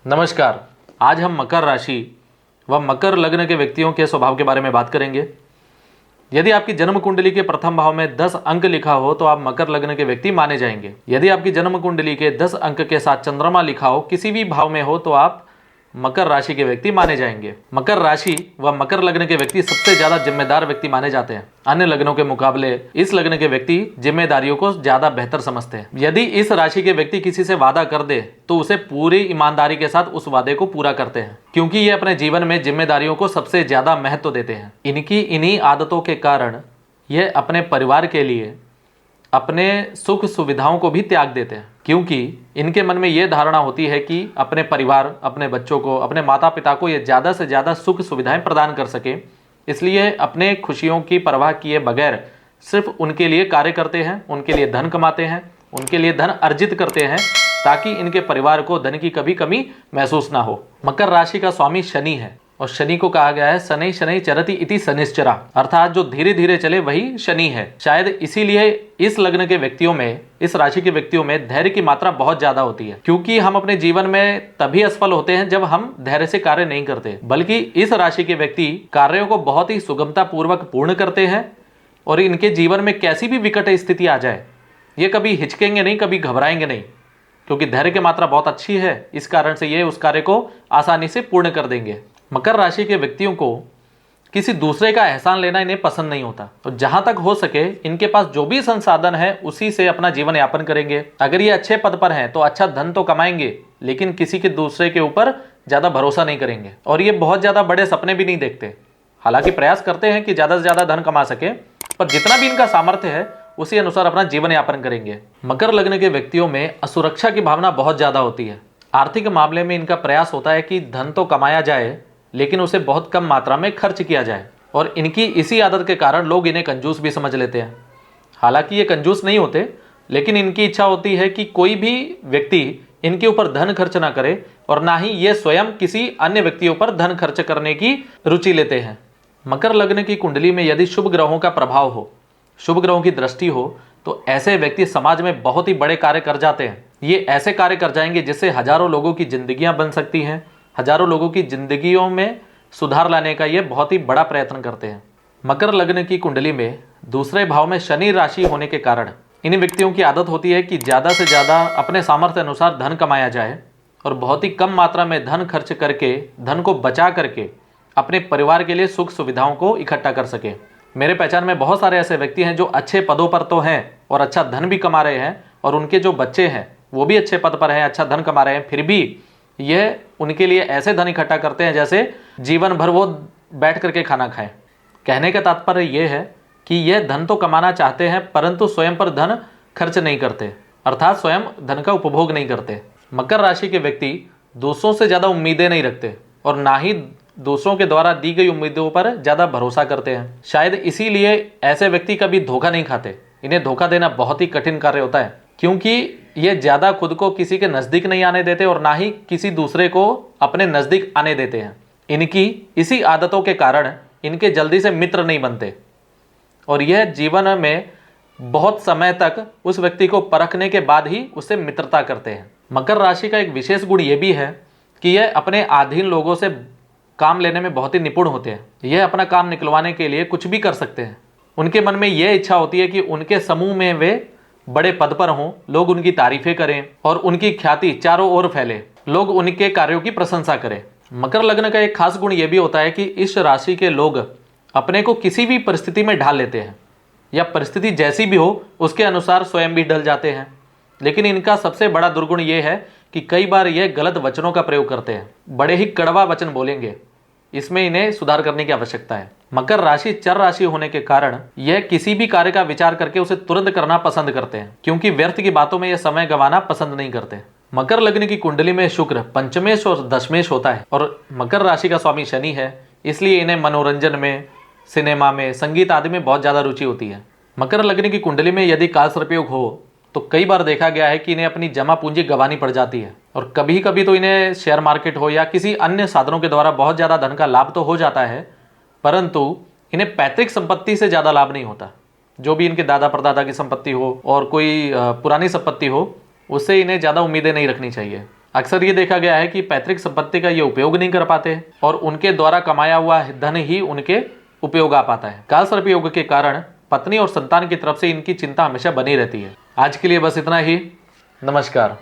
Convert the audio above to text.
नमस्कार। आज हम मकर राशि व मकर लग्न के व्यक्तियों के स्वभाव के बारे में बात करेंगे। यदि आपकी जन्म कुंडली के प्रथम भाव में 10 अंक लिखा हो तो आप मकर लग्न के व्यक्ति माने जाएंगे। यदि आपकी जन्म कुंडली के 10 अंक के साथ चंद्रमा लिखा हो किसी भी भाव में हो तो आप मकर राशि के व्यक्ति माने जाएंगे। मकर राशि व मकर लग्न के व्यक्ति सबसे ज्यादा जिम्मेदार व्यक्ति माने जाते हैं। अन्य लग्नों के मुकाबले इस लग्न के व्यक्ति जिम्मेदारियों को ज्यादा बेहतर समझते हैं। यदि इस राशि के व्यक्ति किसी से वादा कर दे तो उसे पूरी ईमानदारी के साथ उस वादे को पूरा करते हैं, क्योंकि ये अपने जीवन में जिम्मेदारियों को सबसे ज्यादा महत्व देते हैं। इनकी इन्हीं आदतों के कारण यह अपने परिवार के लिए अपने सुख सुविधाओं को भी त्याग देते हैं, क्योंकि इनके मन में यह धारणा होती है कि अपने परिवार, अपने बच्चों को, अपने माता पिता को ये ज़्यादा से ज़्यादा सुख सुविधाएं प्रदान कर सके। इसलिए अपने खुशियों की परवाह किए बगैर सिर्फ उनके लिए कार्य करते हैं, उनके लिए धन कमाते हैं, उनके लिए धन अर्जित करते हैं, ताकि इनके परिवार को धन की कभी कमी महसूस ना हो। मकर राशि का स्वामी शनि है और शनि को कहा गया है शनै शनै चरति इति शनिश्चरा, अर्थात जो धीरे धीरे चले वही शनि है। शायद इसीलिए इस लग्न के व्यक्तियों में, इस राशि के व्यक्तियों में धैर्य की मात्रा बहुत ज्यादा होती है, क्योंकि हम अपने जीवन में तभी असफल होते हैं जब हम धैर्य से कार्य नहीं करते, बल्कि इस राशि के व्यक्ति कार्यों को बहुत ही सुगमता पूर्वक पूर्ण करते हैं और इनके जीवन में कैसी भी विकट स्थिति आ जाए ये कभी हिचकेंगे नहीं, कभी घबराएंगे नहीं, क्योंकि धैर्य की मात्रा बहुत अच्छी है। इस कारण से ये उस कार्य को आसानी से पूर्ण कर देंगे। मकर राशि के व्यक्तियों को किसी दूसरे का एहसान लेना इन्हें पसंद नहीं होता, तो जहां तक हो सके इनके पास जो भी संसाधन है उसी से अपना जीवन यापन करेंगे। अगर ये अच्छे पद पर हैं तो अच्छा धन तो कमाएंगे, लेकिन किसी के दूसरे के ऊपर ज्यादा भरोसा नहीं करेंगे और ये बहुत ज्यादा बड़े सपने भी नहीं देखते। हालांकि प्रयास करते हैं कि ज्यादा से ज्यादा धन कमा सके, पर जितना भी इनका सामर्थ्य है उसी अनुसार अपना जीवन यापन करेंगे। मकर लग्न के व्यक्तियों में असुरक्षा की भावना बहुत ज्यादा होती है। आर्थिक मामले में इनका प्रयास होता है कि धन तो कमाया जाए लेकिन उसे बहुत कम मात्रा में खर्च किया जाए, और इनकी इसी आदत के कारण लोग इन्हें कंजूस भी समझ लेते हैं। हालांकि ये कंजूस नहीं होते, लेकिन इनकी इच्छा होती है कि कोई भी व्यक्ति इनके ऊपर धन खर्च ना करे और ना ही ये स्वयं किसी अन्य व्यक्तियों पर धन खर्च करने की रुचि लेते हैं। मकर लग्न की कुंडली में यदि शुभ ग्रहों का प्रभाव हो, शुभ ग्रहों की दृष्टि हो, तो ऐसे व्यक्ति समाज में बहुत ही बड़े कार्य कर जाते हैं। ये ऐसे कार्य कर जाएंगे जिससे हजारों लोगों की जिंदगियां बन सकती हैं। हजारों लोगों की जिंदगियों में सुधार लाने का ये बहुत ही बड़ा प्रयत्न करते हैं। मकर लग्न की कुंडली में दूसरे भाव में शनि राशि होने के कारण इन व्यक्तियों की आदत होती है कि ज़्यादा से ज़्यादा अपने सामर्थ्य अनुसार धन कमाया जाए और बहुत ही कम मात्रा में धन खर्च करके, धन को बचा करके अपने परिवार के लिए सुख सुविधाओं को इकट्ठा कर सके। मेरे पहचान में बहुत सारे ऐसे व्यक्ति हैं जो अच्छे पदों पर तो हैं और अच्छा धन भी कमा रहे हैं, और उनके जो बच्चे हैं वो भी अच्छे पद पर हैं, अच्छा धन कमा रहे हैं, फिर भी यह उनके लिए ऐसे धन इकट्ठा करते हैं जैसे जीवन भर वो बैठ करके खाना खाएं। कहने का तात्पर्य यह है कि यह धन तो कमाना चाहते हैं परंतु स्वयं पर धन खर्च नहीं करते, अर्थात स्वयं धन का उपभोग नहीं करते। मकर राशि के व्यक्ति दूसरों से ज़्यादा उम्मीदें नहीं रखते और ना ही दूसरों के द्वारा दी गई उम्मीदों पर ज़्यादा भरोसा करते हैं। शायद इसीलिए ऐसे व्यक्ति कभी धोखा नहीं खाते। इन्हें धोखा देना बहुत ही कठिन कार्य होता है, क्योंकि ये ज़्यादा खुद को किसी के नज़दीक नहीं आने देते और ना ही किसी दूसरे को अपने नज़दीक आने देते हैं। इनकी इसी आदतों के कारण इनके जल्दी से मित्र नहीं बनते और यह जीवन में बहुत समय तक उस व्यक्ति को परखने के बाद ही उससे मित्रता करते हैं। मकर राशि का एक विशेष गुण ये भी है कि यह अपने अधीन लोगों से काम लेने में बहुत ही निपुण होते हैं। यह अपना काम निकलवाने के लिए कुछ भी कर सकते हैं। उनके मन में यह इच्छा होती है कि उनके समूह में वे बड़े पद पर हों, लोग उनकी तारीफें करें और उनकी ख्याति चारों ओर फैले, लोग उनके कार्यों की प्रशंसा करें। मकर लग्न का एक खास गुण यह भी होता है कि इस राशि के लोग अपने को किसी भी परिस्थिति में ढाल लेते हैं, या परिस्थिति जैसी भी हो उसके अनुसार स्वयं भी ढल जाते हैं। लेकिन इनका सबसे बड़ा दुर्गुण यह है कि कई बार यह गलत वचनों का प्रयोग करते हैं, बड़े ही कड़वा वचन बोलेंगे। इसमें इन्हें सुधार करने की आवश्यकता है। मकर राशि चर राशि होने के कारण यह किसी भी कार्य का विचार करके उसे तुरंत करना पसंद करते हैं, क्योंकि व्यर्थ की बातों में यह समय गंवाना पसंद नहीं करते। मकर लग्न की कुंडली में शुक्र पंचमेश और दशमेश होता है और मकर राशि का स्वामी शनि है, इसलिए इन्हें मनोरंजन में, सिनेमा में, संगीत आदि में बहुत ज्यादा रुचि होती है। मकर लग्न की कुंडली में यदि काल सर्पयोग हो तो कई बार देखा गया है कि इन्हें अपनी जमा पूंजी गंवानी पड़ जाती है, और कभी कभी तो इन्हें शेयर मार्केट हो या किसी अन्य साधनों के द्वारा बहुत ज़्यादा धन का लाभ तो हो जाता है, परंतु इन्हें पैतृक संपत्ति से ज़्यादा लाभ नहीं होता। जो भी इनके दादा परदादा की संपत्ति हो और कोई पुरानी संपत्ति हो, उससे इन्हें ज़्यादा उम्मीदें नहीं रखनी चाहिए। अक्सर ये देखा गया है कि पैतृक संपत्ति का ये उपयोग नहीं कर पाते और उनके द्वारा कमाया हुआ धन ही उनके उपयोग आ पाता है। कालसर्प योग के कारण पत्नी और संतान की तरफ से इनकी चिंता हमेशा बनी रहती है। आज के लिए बस इतना ही। नमस्कार।